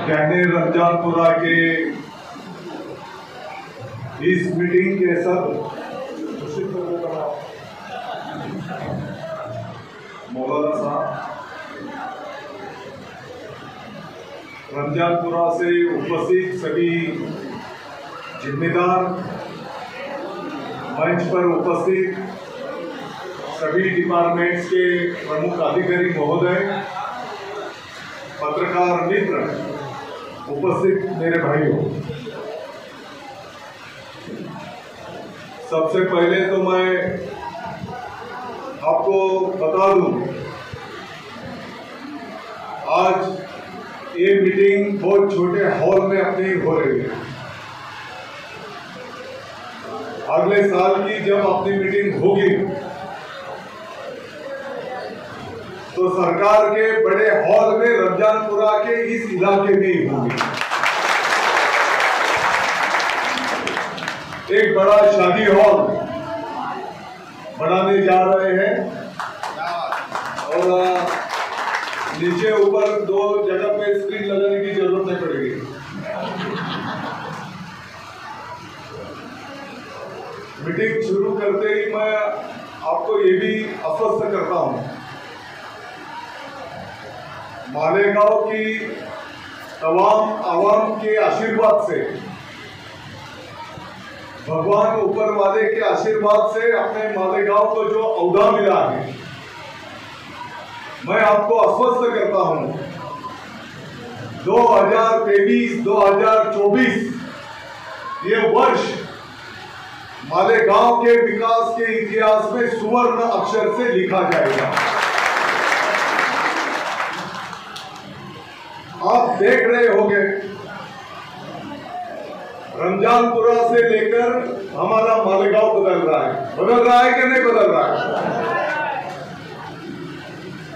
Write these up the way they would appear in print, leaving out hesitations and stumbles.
कहने रमजानपुरा के इस मीटिंग के सब मौलाना साहब, रमजानपुरा से उपस्थित सभी जिम्मेदार, मंच पर उपस्थित सभी डिपार्टमेंट्स के प्रमुख अधिकारी महोदय, पत्रकार मित्र, उपस्थित मेरे भाइयों, सबसे पहले तो मैं आपको बता दूं, आज ये मीटिंग बहुत छोटे हॉल में अपनी हो रही है। अगले साल की जब अपनी मीटिंग होगी तो सरकार के बड़े हॉल में रमजानपुरा के इस इलाके में ही होगी। एक बड़ा शादी हॉल बनाने जा रहे हैं और नीचे ऊपर 2 जगह पे स्क्रीन लगाने की जरूरत नहीं पड़ेगी। मीटिंग शुरू करते ही मैं आपको ये भी आश्वस्त करता हूं, मालेगांव की तमाम आवाम के आशीर्वाद से, भगवान ऊपर वाले के आशीर्वाद से अपने मालेगांव को जो औदा मिला है, मैं आपको आश्वस्त करता हूं 2023-2024 ये वर्ष मालेगांव के विकास के इतिहास में सुवर्ण अक्षर से लिखा जाएगा। आप देख रहे होंगे रमजानपुरा से लेकर हमारा मालेगांव बदल रहा है कि नहीं बदल रहा है?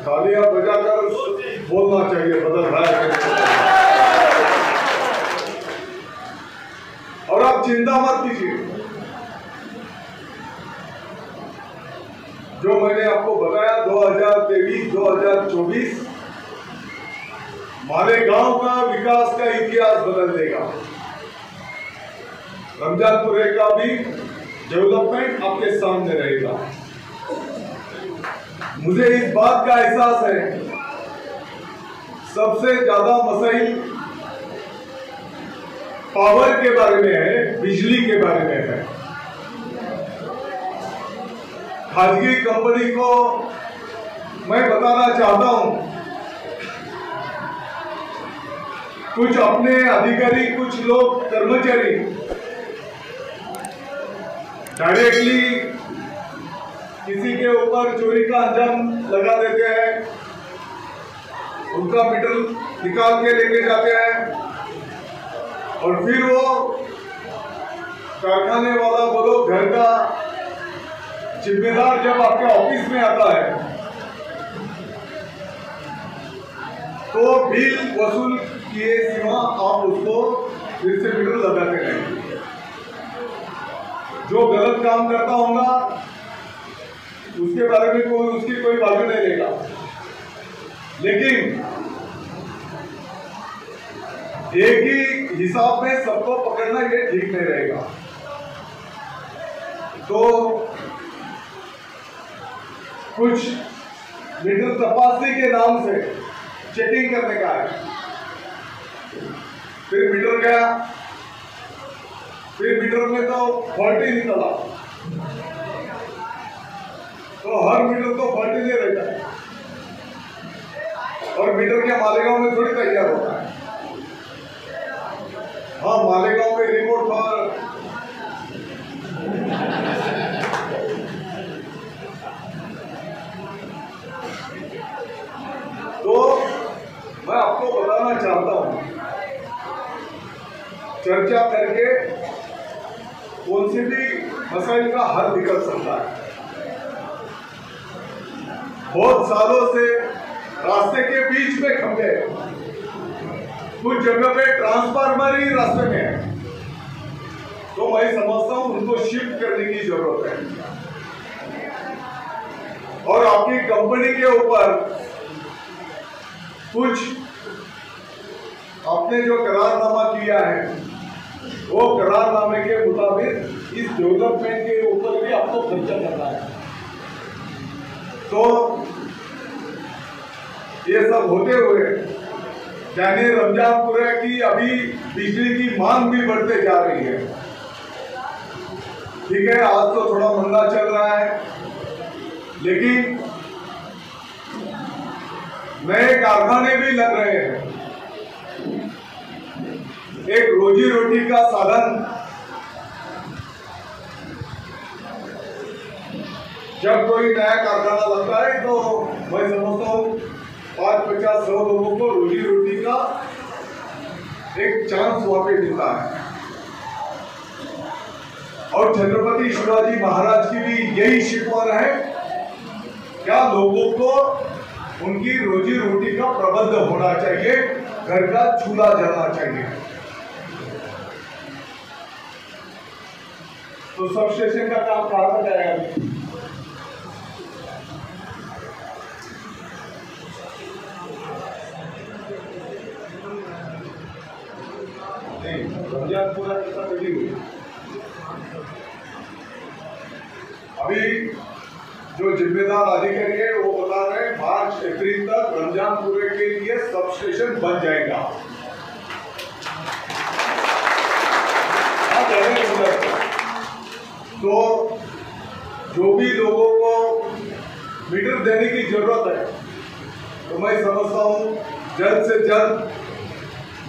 तालियां बजाकर बोलना चाहिए बदल रहा है कि नहीं। और आप चिंता मत कीजिए, जो मैंने आपको बताया 2023-2024 मालेगांव का विकास का इतिहास बदल देगा। रमजानपुरे का भी डेवलपमेंट आपके सामने रहेगा। मुझे इस बात का एहसास है, सबसे ज्यादा मसाइल पावर के बारे में है, बिजली के बारे में है। खासगी कंपनी को मैं बताना चाहता हूं, कुछ अपने अधिकारी, कुछ लोग कर्मचारी डायरेक्टली किसी के ऊपर चोरी का अंजाम लगा देते हैं, उनका मीटर निकाल के लेके जाते हैं और फिर वो कारखाने वाला बोलो घर का जिम्मेदार जब आपके ऑफिस में आता है तो बिल वसूल किए सिवा आप उसको फिर से मीटर लगाते रहेंगे। जो गलत काम करता होगा उसके बारे में उसकी कोई बात नहीं लेगा, लेकिन एक ही हिसाब में सबको पकड़ना ये ठीक नहीं रहेगा। तो कुछ मीटर तपासी के नाम से चेकिंग करने का है, फिर मीटर गया, फिर मीटर में तो फॉल्ट ही निकला, तो हर मीटर तो फॉल्ट ही नहीं रहता है। और मीटर क्या मालेगांव में थोड़ी तैयार होता है? हाँ, मालेगांव में रिमोट पर तो मैं आपको बताना चाहता हूं, चर्चा करके कौन सी भी मसाइल का हल निकल सकता है। बहुत सालों से रास्ते के बीच में खंभे, कुछ जगह पे ट्रांसफार्मर ही रास्ते में है, तो मैं समझता हूं उनको शिफ्ट करने की जरूरत है। और आपकी कंपनी के ऊपर कुछ आपने जो करारनामा किया है वो करारनामे के मुताबिक इस डेवलपमेंट के ऊपर भी आपको खर्चा करना है। तो ये सब होते हुए यानी रमजानपुरा की अभी बिजली की मांग भी बढ़ते जा रही है। ठीक है, आज तो थोड़ा मंदा चल रहा है, लेकिन नए कारखाने भी लग रहे हैं। एक रोजी रोटी का साधन जब कोई नया कारखाना लगता है तो मैं समझता हूँ 5-50-100 लोगों को रोजी रोटी का एक चांस वहां पे मिलता है। और छत्रपति शिवाजी महाराज की भी यही शिकवत है, क्या लोगों को उनकी रोजी रोटी का प्रबंध होना चाहिए, घर का चूल्हा जलना चाहिए। तो सब स्टेशन का काम कहाँ तक आएगा? रमजानपुरा कितना बड़ी हुई? अभी जो जिम्मेदार अधिकारी है वो बता रहे हैं मार्च अप्रैल तक रमजानपुरे के लिए सब स्टेशन बन जाएगा। तो जो भी लोगों को मीटर देने की जरूरत है तो मैं समझता हूँ जल्द से जल्द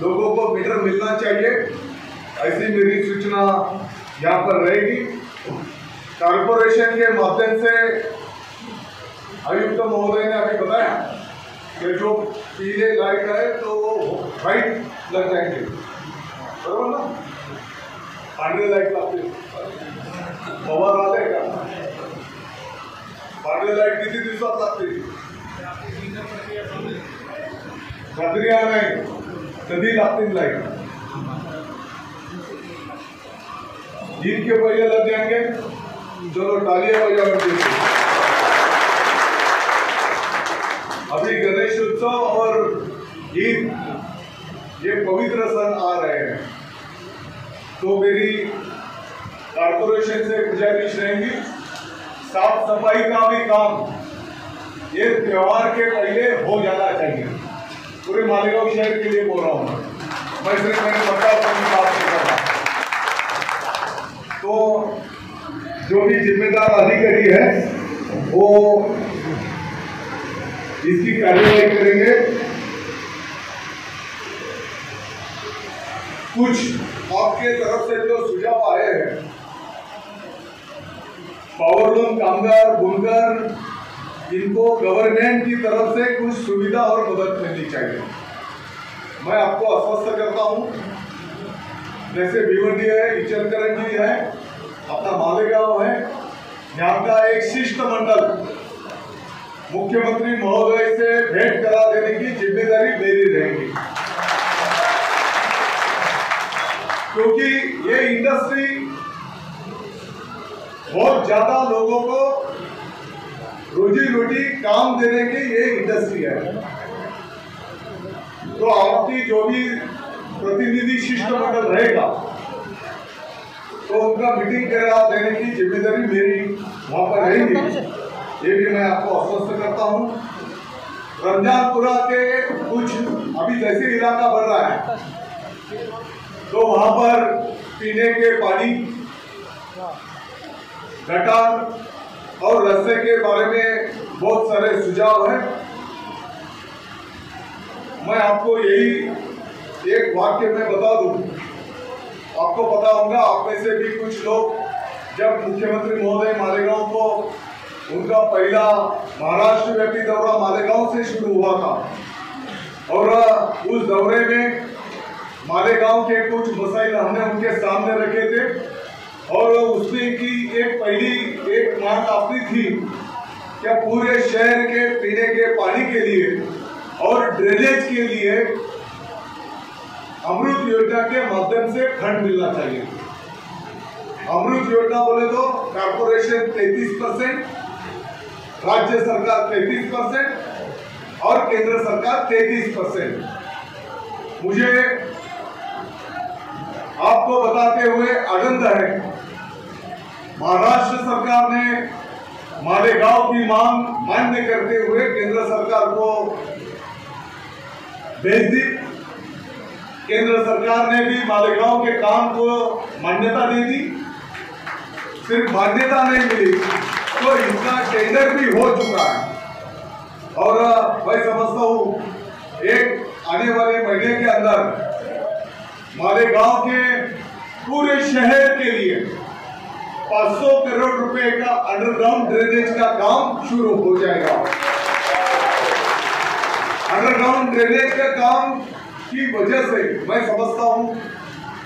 लोगों को मीटर मिलना चाहिए। ऐसी मेरी सूचना यहाँ पर रहेगी। कारपोरेशन के माध्यम से आयुक्त महोदय ने अभी बताया कि जो पीले लाइट है तो वो वाइट लग जाएंगे, बरोबर ना? पांढरे लाइट लागते पवार आले का पांढरे लाइट किती दिवसात लागते? रात्री नाही, कधी लागतील लाइट? ईद के पहले लग जाएंगे। चलो तालियां बजाओ। अभी गणेश उत्सव और ईद ये पवित्र सन आ रहे हैं, तो मेरी कारपोरेशन से गुजारिश रहेगी साफ सफाई का भी काम ये त्योहार के पहले हो जाना चाहिए। पूरे मालेगांव शहर के लिए बोल रहा हूँ मैं सिर्फ मैंने बता बात नहीं कर रहा। तो जो भी जिम्मेदार अधिकारी है वो इसकी कार्यवाही करेंगे। कुछ आपके तरफ से जो सुझाव आए हैं, पावरलूम कामगार बुनकर इनको गवर्नमेंट की तरफ से कुछ सुविधा और मदद मिलनी चाहिए। मैं आपको आश्वस्त करता हूं, जैसे भिवंडी है, इचलकरंजी है, अपना मालेगांव है, यहाँ का एक शिष्टमंडल मुख्यमंत्री महोदय से भेंट करा देने की जिम्मेदारी मेरी रहेगी, क्योंकि ये इंडस्ट्री बहुत ज्यादा लोगों को रोजी रोटी काम देने की ये इंडस्ट्री है। तो आपकी जो भी प्रतिनिधि शिष्टमंडल रहेगा तो उनका मीटिंग करा देने की जिम्मेदारी मेरी वहां पर रहेगी, ये भी मैं आपको आश्वस्त करता हूं। रमजानपुरा के कुछ अभी जैसे इलाका बढ़ रहा है तो वहां पर पीने के पानी, गटर और रास्ते के बारे में बहुत सारे सुझाव हैं। मैं आपको यही एक वाक्य में बता दूं, आपको पता होगा, आप में से भी कुछ लोग जब मुख्यमंत्री महोदय मालेगांव को उनका पहला महाराष्ट्र व्यापी दौरा मालेगांव से शुरू हुआ था और उस दौरे में मालेगांव के कुछ मसाइल हमने उनके सामने रखे थे और उसमें की एक मांग आपकी थी क्या पूरे शहर के पीने के पानी के लिए और ड्रेनेज के लिए अमृत योजना के माध्यम से फंड मिलना चाहिए। अमृत योजना बोले तो कारपोरेशन 33%, राज्य सरकार 33% और केंद्र सरकार 33%। मुझे आपको बताते हुए आनंद है, महाराष्ट्र सरकार ने मालेगांव की मांग मान्य करते हुए केंद्र सरकार को भेज दी। केंद्र सरकार ने भी मालेगांव के काम को मान्यता दे दी। सिर्फ मान्यता नहीं मिली तो इसका टेंडर भी हो चुका है और मैं समझता हूँ एक आने वाले महीने के अंदर मालेगांव के पूरे शहर के लिए 500 करोड़ रुपए का अंडरग्राउंड ड्रेनेज का काम शुरू हो जाएगा। अंडरग्राउंड ड्रेनेज का काम की वजह से मैं समझता हूं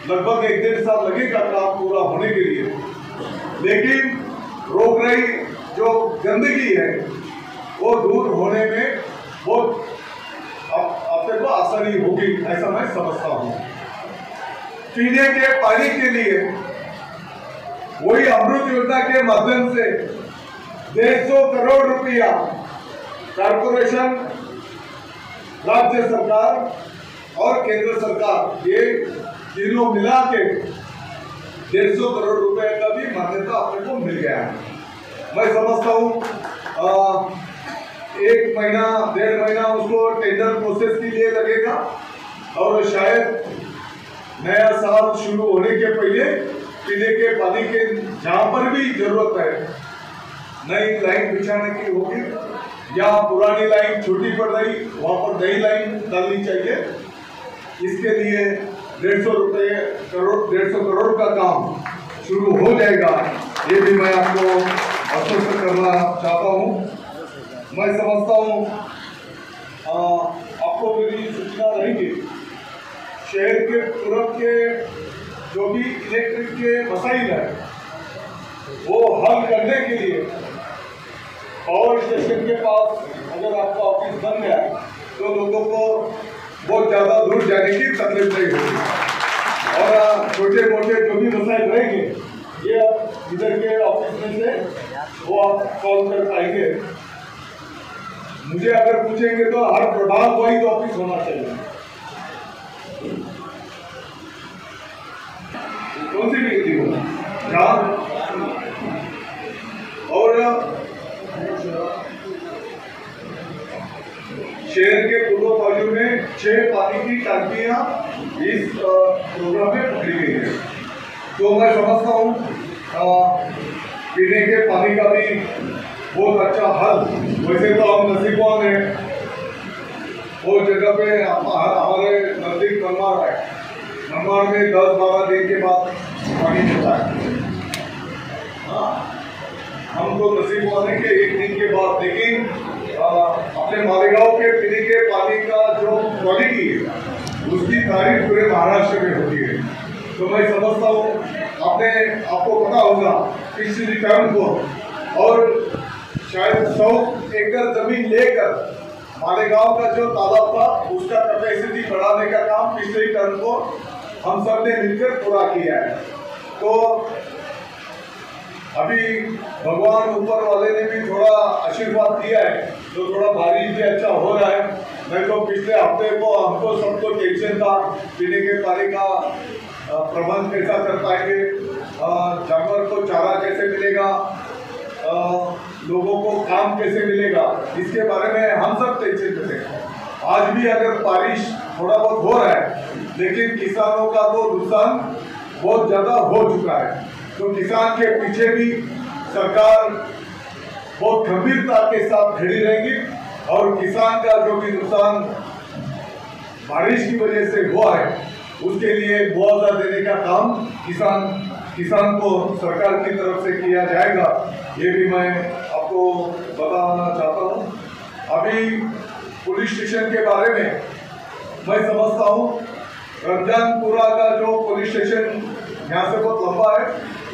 लगभग 1-1.5 साल लगेगा काम पूरा होने के लिए, लेकिन रोक रही जो गंदगी है वो दूर होने में बहुत अपने को आसानी होगी, ऐसा मैं समझता हूं। पीने के पानी के लिए वही अमृत योजना के माध्यम से 150 करोड़ रुपया कॉर्पोरेशन, राज्य सरकार और केंद्र सरकार ये तीनों मिला के 150 करोड़ रुपए का भी मान्यता अपने को मिल गया है। मैं समझता हूँ 1 महीना 1.5 महीना उसको टेंडर प्रोसेस के लिए लगेगा और शायद नया साल शुरू होने के पहले पीने के पानी के जहाँ पर भी जरूरत है नई लाइन बिछाने की होगी या पुरानी लाइन छोटी पड़ रही वहां पर नई लाइन डालनी चाहिए। इसके लिए 150 करोड़ का काम शुरू हो जाएगा, ये भी मैं आपको आश्वस्त करना चाहता हूँ। मैं समझता हूँ आपको मेरी सूचना रहेगी, शहर के पूरब के जो भी इलेक्ट्रिक के मसाइल है वो हल करने के लिए पावर स्टेशन के पास अगर आपका ऑफिस बन गया तो लोगों को बहुत ज़्यादा दूर जाने की तकलीफ नहीं होगी और छोटे मोटे जो भी मसाइल रहेंगे ये आप इधर के ऑफिस में से वो आप सॉल्व कर पाएंगे। मुझे अगर पूछेंगे तो हर प्रभाग वाइज ऑफिस होना चाहिए, कौन सी भी हो और शहर के पूर्व बाजू में 6 पानी की टंकियां इस प्रोग्राम में पकड़ी गई है। तो मैं समझता हूँ पीने के पानी का भी बहुत अच्छा हल, वैसे तो हम नसीबवान हैं, वो जगह पे हमारे नजदीक मनमाड़ है, मनमाड़ में 10-12 दिन के बाद पानी मिलता है। हम तो नसीबवान है कि 1 दिन के बाद, लेकिन अपने मालेगांव के पीने के पानी का जो क्वालिटी है उसकी तारीफ पूरे महाराष्ट्र में होती है। तो मैं समझता हूँ आपको पता होगा पिछली टर्म को और शायद 100 एकड़ जमीन लेकर मालेगांव का जो तालाब था उसका कैपेसिटी बढ़ाने का काम पिछले टर्म को हम सब ने मिलकर पूरा किया है। तो अभी भगवान ऊपर वाले ने भी थोड़ा आशीर्वाद दिया है तो थोड़ा बारिश भी अच्छा हो रहा है। नहीं तो पिछले हफ्ते को हमको सबको टेंशन था पीने के पानी का प्रबंध कैसा कर पाएंगे, जानवर को चारा कैसे मिलेगा, लोगों को काम कैसे मिलेगा, इसके बारे में हम सब टेंशन में थे। आज भी अगर बारिश थोड़ा बहुत हो रहा है लेकिन किसानों का तो नुकसान बहुत ज़्यादा हो चुका है। तो किसान के पीछे भी सरकार बहुत गंभीरता के साथ खड़ी रहेगी और किसान का जो भी नुकसान बारिश की वजह से हुआ है उसके लिए मुआवजा देने का काम किसान को सरकार की तरफ से किया जाएगा, ये भी मैं आपको बताना चाहता हूँ। अभी पुलिस स्टेशन के बारे में मैं समझता हूँ रमजानपुरा का जो पुलिस स्टेशन यहाँ से बहुत लंबा है,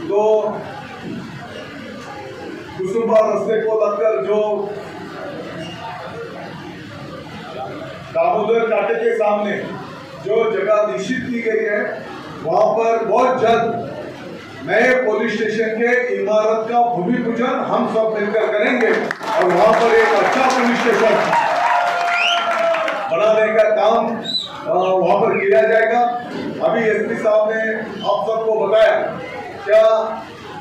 तो कुसुम्बा रास्ते को लगकर जो दामोदर घाटे के सामने जो जगह निश्चित की गई है वहां पर बहुत जल्द नए पुलिस स्टेशन के इमारत का भूमि पूजन हम सब मिलकर करेंगे और वहां पर एक अच्छा पुलिस स्टेशन बनाने का काम वहां पर किया जाएगा। अभी एसपी साहब ने आप सबको बताया क्या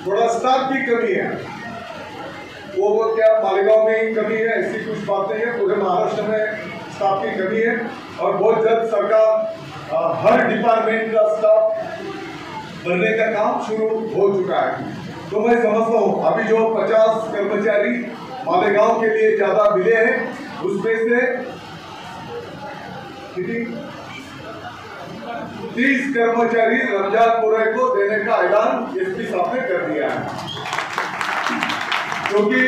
थोड़ा स्टाफ की कमी है, वो क्या मालेगांव में ही कमी है, ऐसी कुछ बात नहीं है, पूरे महाराष्ट्र में स्टाफ की कमी है और बहुत जल्द सरकार हर डिपार्टमेंट का स्टाफ भरने का काम शुरू हो चुका है। तो मैं समझता हूँ अभी जो 50 कर्मचारी मालेगांव के लिए ज्यादा मिले हैं उसमें से 30 कर्मचारी रमजानपुरे को देने का ऐलान एसपी साहब ने कर दिया है, क्योंकि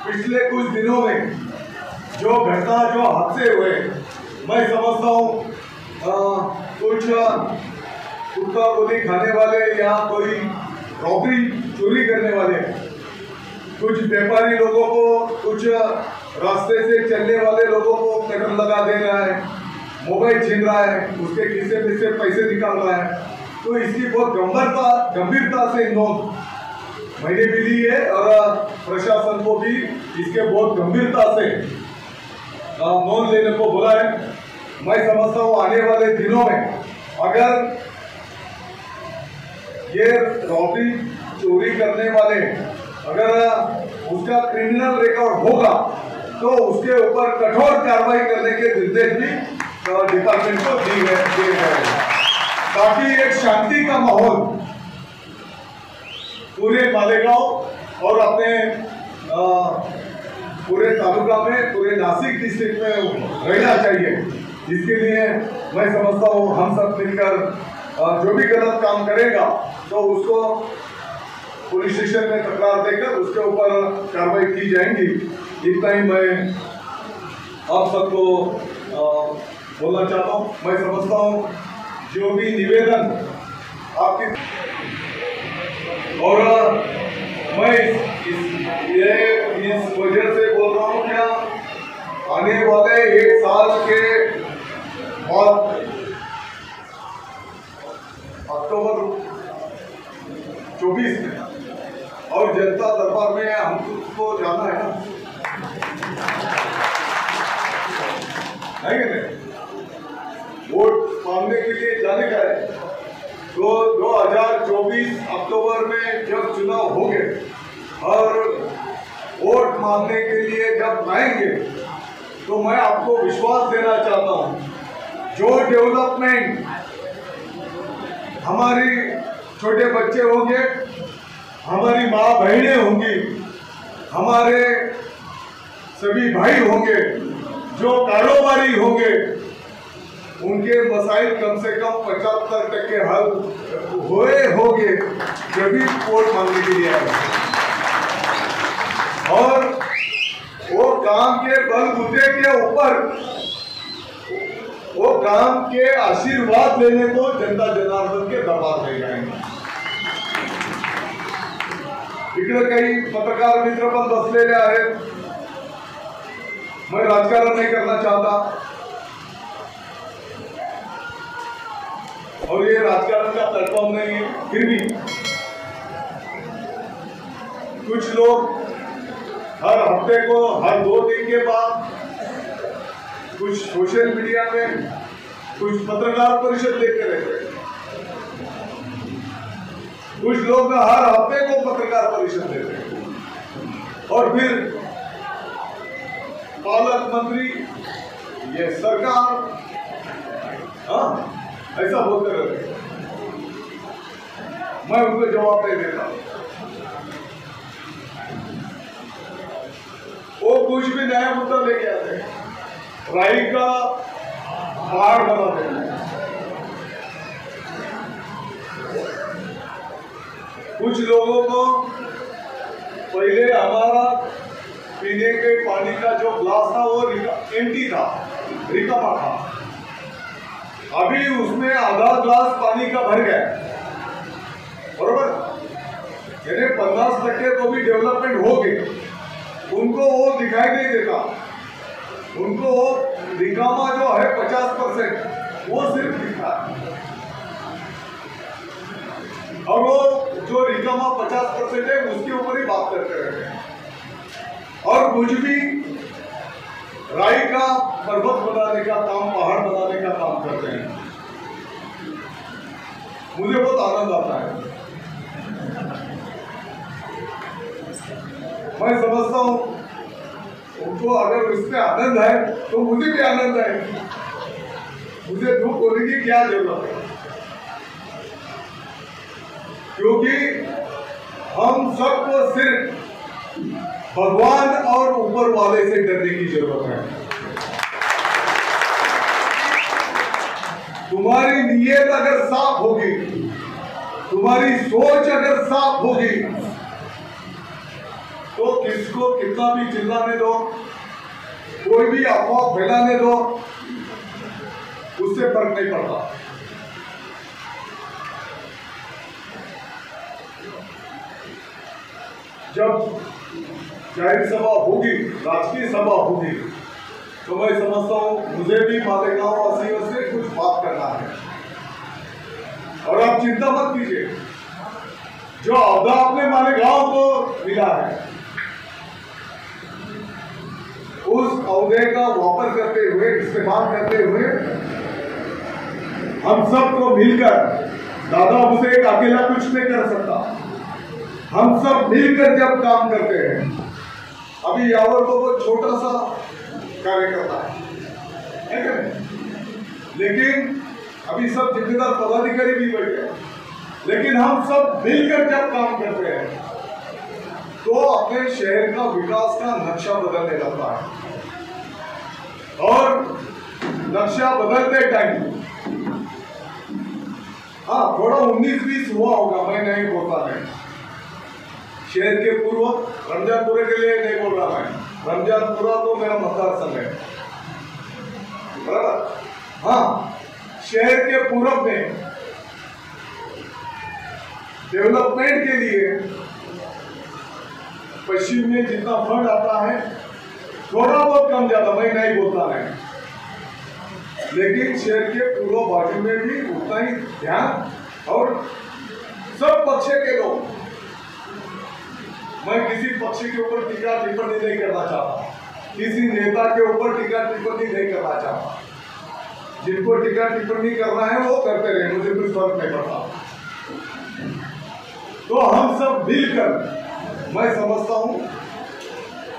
पिछले कुछ दिनों में जो घटना जो हादसे हुए मैं समझता हूँ कुछ कुत्ता गोली खाने वाले या कोई रॉबरी चोरी करने वाले, कुछ व्यापारी लोगों को, कुछ रास्ते से चलने वाले लोगों को कटर लगा दे रहा है, मोबाइल छीन रहा है, उसके खिस्से में से पैसे निकाल रहा है। तो इसकी बहुत गंभीरता से नोट मैंने भी ली है और प्रशासन को भी इसके बहुत गंभीरता से नोट लेने को बोला है। मैं समझता हूँ आने वाले दिनों में अगर ये रॉबरी चोरी करने वाले अगर उसका क्रिमिनल रिकॉर्ड होगा तो उसके ऊपर कठोर कार्रवाई करने के निर्देश भी डिपार्टमेंट को दिए गए ताकि एक शांति का माहौल पूरे मालेगांव और अपने पूरे तालुका में, पूरे नासिक डिस्ट्रिक्ट में रहना चाहिए। इसके लिए मैं समझता हूँ हम सब मिलकर जो भी गलत काम करेगा तो उसको पुलिस स्टेशन में तकरार देकर उसके ऊपर कार्रवाई की जाएंगी। इतना ही मैं आप सबको बोलना चाहता हूँ। मैं समझता हूँ जो भी निवेदन आपकी और मैं इस वजह से बोल रहा हूँ क्या आने वाले 1 साल के बाद अक्टूबर 24 में और जनता दरबार में हमको जाना है ना, नहीं वोट मांगने के लिए जाने का है। तो 2024 अक्टूबर में जब चुनाव होंगे और वोट मांगने के लिए जब आएंगे तो मैं आपको विश्वास देना चाहता हूं जो डेवलपमेंट हमारी छोटे बच्चे होंगे, हमारी माँ बहनें होंगी, हमारे सभी भाई होंगे, जो कारोबारी होंगे, उनके मसाइल कम से कम 75% हल हुए होंगे जब भी वोट मांगने के लिए आए। और वो काम के बलबूते के ऊपर वो काम के आशीर्वाद लेने को जनता जनार्दन के दरबार में जाएंगे। इकडे काही पत्रकार मित्र पण बसलेले आहेत। मैं राजकारण नहीं करना चाहता और ये राजकारण का प्लेटफॉर्म नहीं है, फिर भी कुछ लोग हर हफ्ते को, हर 2 दिन के बाद कुछ सोशल मीडिया में कुछ पत्रकार परिषद लेते रहते हैं, कुछ लोग हर हफ्ते को पत्रकार परिषद देते हैं और फिर पालक मंत्री, ये सरकार ऐसा बोलते रहते हैं। मैं उनको जवाब नहीं देता। वो कुछ भी नया मुद्दा लेके आते हैं, राई का पहाड़ बना देते हैं। कुछ लोगों को पहले हमारा पीने के पानी का जो ग्लास था वो एम्प्टी था, रिकामा था। अभी उसमें आधा ग्लास पानी का भर गया, बरोबर। यानी 50% तो भी डेवलपमेंट हो गई, उनको वो दिखाई नहीं देता। उनको वो रिकामा जो है 50% वो सिर्फ दिखता है और वो जो रिकामा 50% है उसके ऊपर ही बात करते रहते हैं। और कुछ भी राई का पर्वत बनाने का काम, पहाड़ बनाने का काम करते हैं। मुझे बहुत आनंद आता है। मैं समझता हूं उनको अगर इसमें आनंद है तो मुझे भी आनंद है। मुझे दुख होने की क्या जरूरत है, क्योंकि हम सबको सिर्फ भगवान और ऊपर वाले से डरने की जरूरत है। तुम्हारी नीयत अगर साफ होगी, तुम्हारी सोच अगर साफ होगी, तो किसको कितना भी चिल्लाने दो, कोई भी अफवाह फैलाने दो, उससे फर्क नहीं पड़ता। जब जाहिर सभा होगी, राजकीय सभा होगी, तो मैं समझता हूं मुझे भी मालेगांव वासियों से कुछ बात करना है। और आप चिंता मत कीजिए, जो अहदा आपने मालेगांव को मिला है, उस अहदे का वापर करते हुए, इस्तेमाल करते हुए हम सबको मिलकर, दादा मुझे एक अकेला कुछ नहीं कर सकता, हम सब मिलकर जब काम करते हैं, अभी यावर को वो छोटा सा कार्यकर्ता है क्या? लेकिन अभी सब जिम्मेदार पदाधिकारी भी बैठे, लेकिन हम सब मिलकर जब काम करते हैं तो अपने शहर का विकास का नक्शा बदलने लगता है। और नक्शा बदलते टाइम थोड़ा 19-20 हुआ होगा, मैं नहीं बोलता नहीं। शहर के पूर्व रमजानपुरे के लिए नहीं बोल रहा मैं, रमजानपुरा तो मेरा मतदार संघ है, बराबर। शहर के पूर्व में डेवलपमेंट के लिए पश्चिम में जितना फंड आता है, थोड़ा बहुत कम ज्यादा मैं नहीं बोलता नहीं, लेकिन शहर के पूर्व बाजू में भी उतना ही ध्यान, और सब पक्ष के लोग, मैं किसी पक्ष के ऊपर टीका टिप्पणी नहीं करना चाहता, किसी नेता के ऊपर टीका टिप्पणी नहीं करना चाहता। जिनको टीका टिप्पणी करना है वो करते रहे, मुझे कुछ फर्क नहीं पड़ता। तो हम सब मिलकर, मैं समझता हूं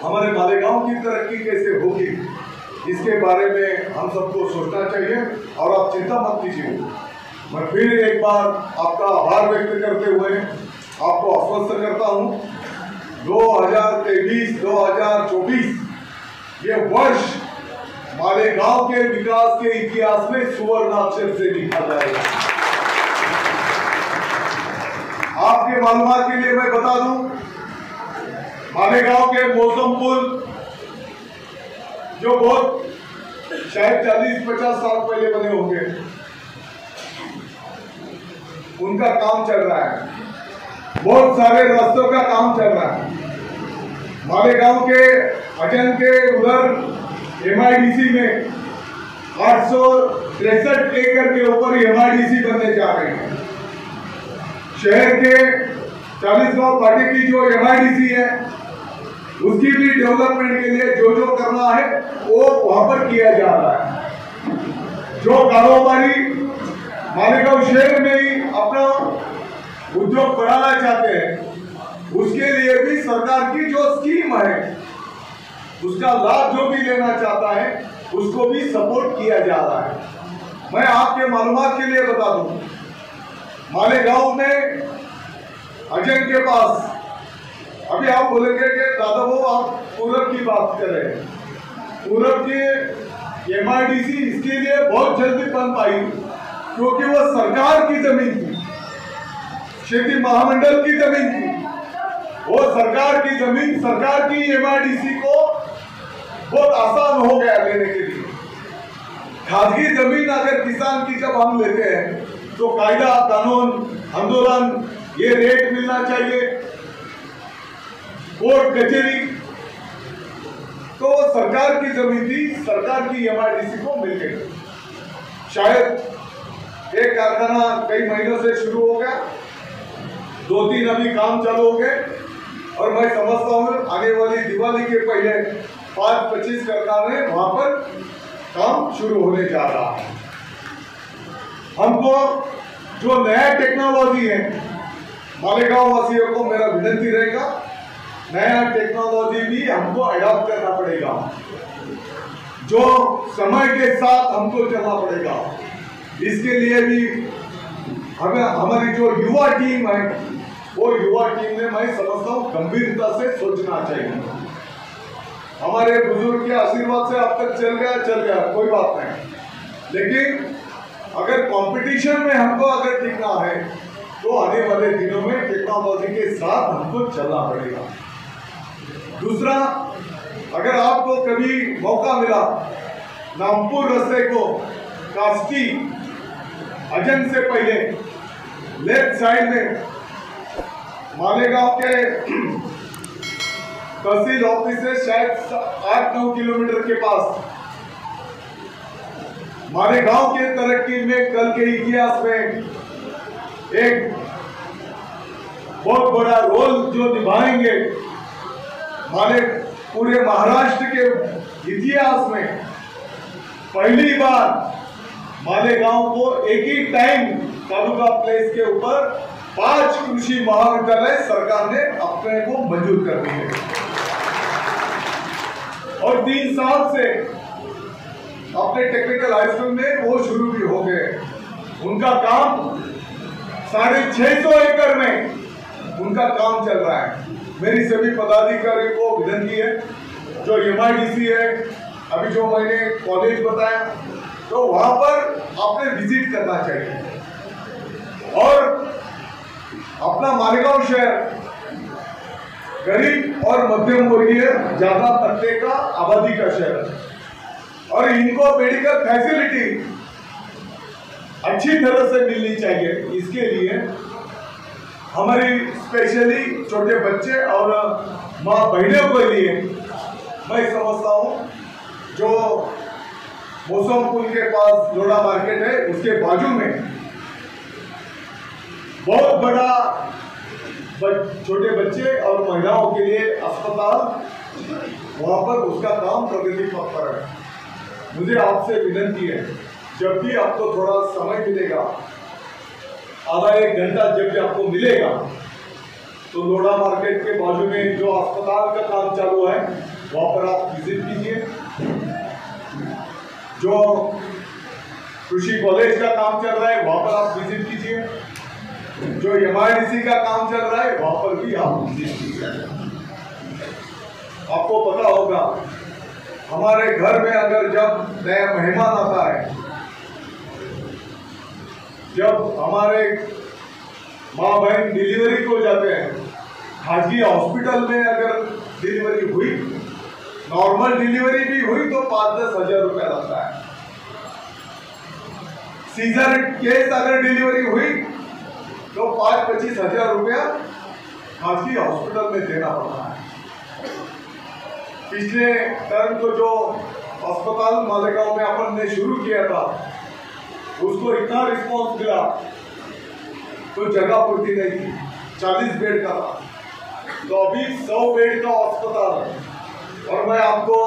हमारे मालेगांव की तरक्की कैसे होगी, इसके बारे में हम सबको सोचना चाहिए। और आप चिंता मत कीजिए, मैं फिर एक बार आपका आभार व्यक्त करते हुए आपको आश्वस्त करता हूं, 2023-2024 ये वर्ष मालेगांव के विकास के इतिहास में सुवर्णाक्षर से लिखा जाएगा। आपके मालूमात के लिए मैं बता दूं, मालेगांव के मौसम पुल जो बहुत शायद 40-50 साल पहले बने होंगे, उनका काम चल रहा है। बहुत सारे रास्तों का काम चल रहा है। मालेगांव के अजन के उधर MIDC में 863 एकड़ के ऊपर MIDC बनने जा रहे हैं। शहर के 40 गांव पार्टी की जो MIDC है, उसकी भी डेवलपमेंट के लिए जो जो करना है वो वहां पर किया जा रहा है। जो कारोबारी मालेगांव शहर में ही अपना उद्योग बढ़ाना चाहते हैं, उसके लिए भी सरकार की जो स्कीम है, उसका लाभ जो भी लेना चाहता है, उसको भी सपोर्ट किया जा रहा है। मैं आपके मालूमात के लिए बता दूं, मालेगांव में अजय के पास, अभी आप बोलेंगे कि दादा वो आप पूरब की बात कर रहे हैं, पूरब की MIDC इसके लिए बहुत जल्दी बन पाई, क्योंकि वो सरकार की जमीन थी, खेती महामंडल की जमीन थी। वो सरकार की जमीन, सरकार की MIDC को बहुत आसान हो गया लेने के लिए। खासगी जमीन अगर किसान की जब हम लेते हैं तो कायदा कानून आंदोलन, ये रेट मिलना चाहिए, कोर्ट कचहरी, तो सरकार की जमीन थी, सरकार की MIDC को मिल गई। शायद एक कारखाना कई महीनों से शुरू हो गया, 2-3 अभी काम चालू हो गए, और मैं समझता हूँ आगे वाली दिवाली के पहले 5-25 करना में वहां पर काम शुरू होने जा रहा है। हमको जो नया टेक्नोलॉजी है, मालेगांव वासियों को मेरा विनती रहेगा, नया टेक्नोलॉजी भी हमको अडॉप्ट करना पड़ेगा, जो समय के साथ हमको चलना पड़ेगा। इसके लिए भी हमें हमारी जो युवा टीम है, वो युवा टीम में मैं समझता हूँ गंभीरता से सोचना चाहिए। हमारे बुजुर्ग के आशीर्वाद से अब तक चल गया, कोई बात नहीं, लेकिन अगर कंपटीशन में हमको अगर टिकना है तो आने वाले दिनों में टेक्नोलॉजी के साथ हमको चलना पड़ेगा। दूसरा, अगर आपको कभी मौका मिला नामपुर रास्ते को कास्टी अजंग से पहले लेफ्ट साइड में मालेगांव के तहसील ऑफिस से शायद 8-9 किलोमीटर के पास मालेगांव के तरक्की में कल के इतिहास में एक बहुत बड़ा रोल जो निभाएंगे, हमारे पूरे महाराष्ट्र के इतिहास में पहली बार मालेगांव को एक ही टाइम तालुका प्लेस के ऊपर 5 कृषि महाविद्यालय सरकार ने अपने को मंजूर कर दी है और 3 साल से अपने टेक्निकल हाई स्कूल में वो शुरू भी हो गए। उनका काम 650 एकड़ में उनका काम चल रहा है। मेरी सभी पदाधिकारियों को विनती है, जो MIDC है, अभी जो मैंने कॉलेज बताया, तो वहां पर आपने विजिट करना चाहिए। और अपना मालेगांव शहर गरीब और मध्यम वर्गीय ज्यादा तबके का आबादी का शहर है और इनको मेडिकल फैसिलिटी अच्छी तरह से मिलनी चाहिए। इसके लिए हमारी स्पेशली छोटे बच्चे और माँ बहनों के लिए मैं समझता हूँ, जो मौसम पुल के पास लोड़ा मार्केट है, उसके बाजू में बहुत बड़ा छोटे बच्चे और महिलाओं के लिए अस्पताल, वहां पर उसका काम प्रगति पथ पर है। मुझे आपसे विनती है, जब भी आपको थोड़ा समय मिलेगा, आधा 1 घंटा जब भी आपको मिलेगा, तो लोड़ा मार्केट के बाजू में जो अस्पताल का काम चालू है वहां पर आप विजिट कीजिए। जो कृषि कॉलेज का काम चल रहा है वहां पर आप विजिट कीजिए। जो MIDC का काम चल रहा है वहां पर भी आप विजिट कीजिए। आपको पता होगा, हमारे घर में अगर जब नया मेहमान आता है, जब हमारे माँ बहन डिलीवरी को जाते हैं, खासगी हॉस्पिटल में अगर डिलीवरी हुई, नॉर्मल डिलीवरी भी हुई तो 5-10 हजार रुपया लगता है। सीजर केस अगर डिलीवरी हुई तो 5-25 हजार रुपया खासगी हॉस्पिटल में देना पड़ता है। पिछले टर्म को जो अस्पताल मालेगांव में अपन ने शुरू किया था, उसको इतना रिस्पॉन्स मिला तो जगह पूर्ति नहीं थी, 40 बेड का था, तो अभी 100 बेड का अस्पताल है। और मैं आपको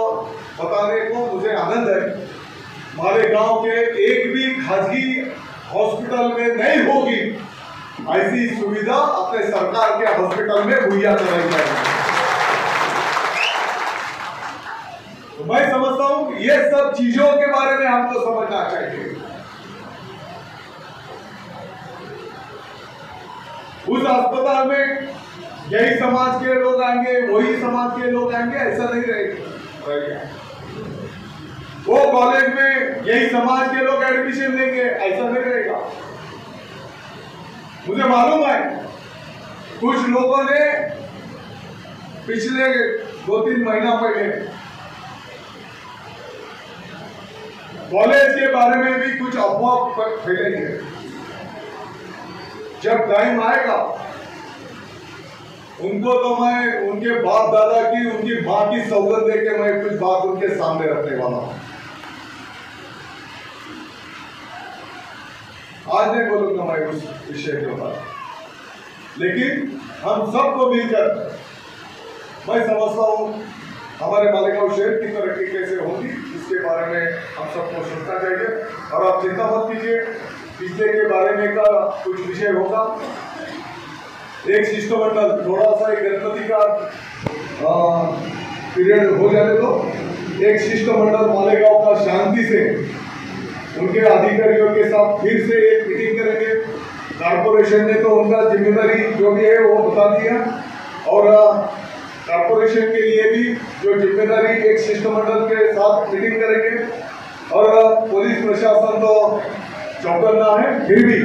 बताने को मुझे आनंद है, मालेगांव के एक भी खासगी हॉस्पिटल में नहीं होगी ऐसी सुविधा अपने सरकार के हॉस्पिटल में मुहैया कराई जाएगी। तो मैं समझता हूं ये सब चीजों के बारे में हमको समझना चाहिए। उस अस्पताल में यही समाज के लोग आएंगे, वही समाज के लोग आएंगे, ऐसा नहीं रहेगा। वो कॉलेज में यही समाज के लोग एडमिशन लेंगे, ऐसा नहीं रहेगा। मुझे मालूम है कुछ लोगों ने पिछले 2-3 महीना पहले कॉलेज के बारे में भी कुछ अफवाह फैलेंगे। जब टाइम आएगा उनको तो मैं उनके बाप दादा की, उनकी मां की सौगंध देके मैं कुछ बात उनके सामने रखने वाला हूं। आज नहीं बोलूंगा मैं उस विषय के ऊपर, लेकिन हम सबको मिलकर, मैं समझता हूं हमारे मालेगांव शहर की तरक्की कैसे होगी इसके बारे में हम सबको सोचना चाहिए। और आप चिंता मत कीजिए, पिछले के बारे में का कुछ विषय होगा। एक शिष्टमंडल थोड़ा सा एक गणपति का पीरियड हो जाने दो। एक शिष्टमंडल मालेगांव का शांति से उनके अधिकारियों के साथ फिर से एक मीटिंग करेंगे। कारपोरेशन ने तो उनका जिम्मेदारी जो भी है वो बता दिया, और कारपोरेशन के लिए भी जो जिम्मेदारी एक शिष्टमंडल के साथ मीटिंग करेंगे। और पुलिस प्रशासन तो चौकन्ना है, फिर भी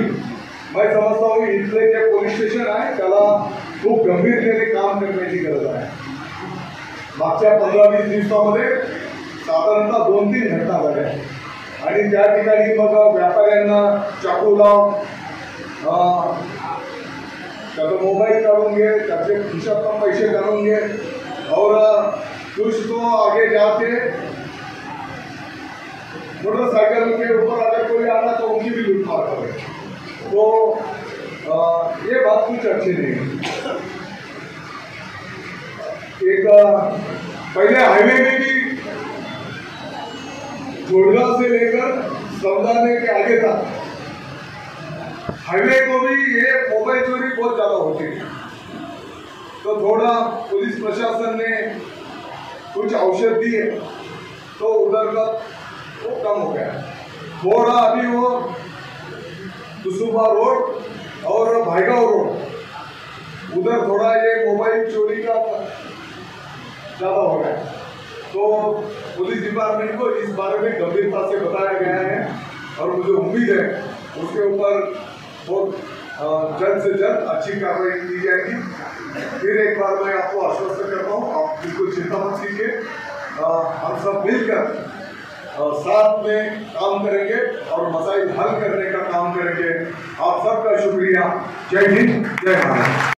मैं समझता हूँ इथले जे पोलीस स्टेशन आहे त्याला खूप गंभीरतेने काम करण्याची गरज आहे। मागच्या 15-20 दिवसामध्ये साधारणतः 2-3 घटना झाल्या आणि त्या ठिकाणी मग व्यापाऱ्यांना चाकू लाव, त्याचा मोबाइल काढून घे, त्याचे खिशातून पैसे काढून घे, और कुछ तो आगे जाके मोटरसाइकिल के ऊपर अगर कोई आना तो उनकी भी लूटमार करे। तो ये बात कुछ अच्छी नहीं है। एक पहले हाईवे में भी जोड़गांव से लेकर सौदाने के आगे तक हाईवे को भी ये मोबाइल चोरी बहुत ज्यादा होती है। तो थोड़ा पुलिस प्रशासन ने कुछ औषध दी है तो उधर का वो कम हो गया। थोड़ा अभी वो कुसुमा रोड और भाईगांव रोड उधर थोड़ा ये मोबाइल चोरी का ज्यादा हो गया। तो पुलिस डिपार्टमेंट को इस बारे में गंभीरता से बताया गया है और मुझे उम्मीद है उसके ऊपर बहुत जल्द से जल्द अच्छी कार्रवाई की जाएगी। फिर एक बार मैं आपको आश्वस्त करता हूँ, आप बिल्कुल चिंता मत कीजिए। हम सब मिलकर साथ में काम करेंगे और मसाइल हल करने का काम करेंगे। आप सबका शुक्रिया। जय हिंद, जय भारत।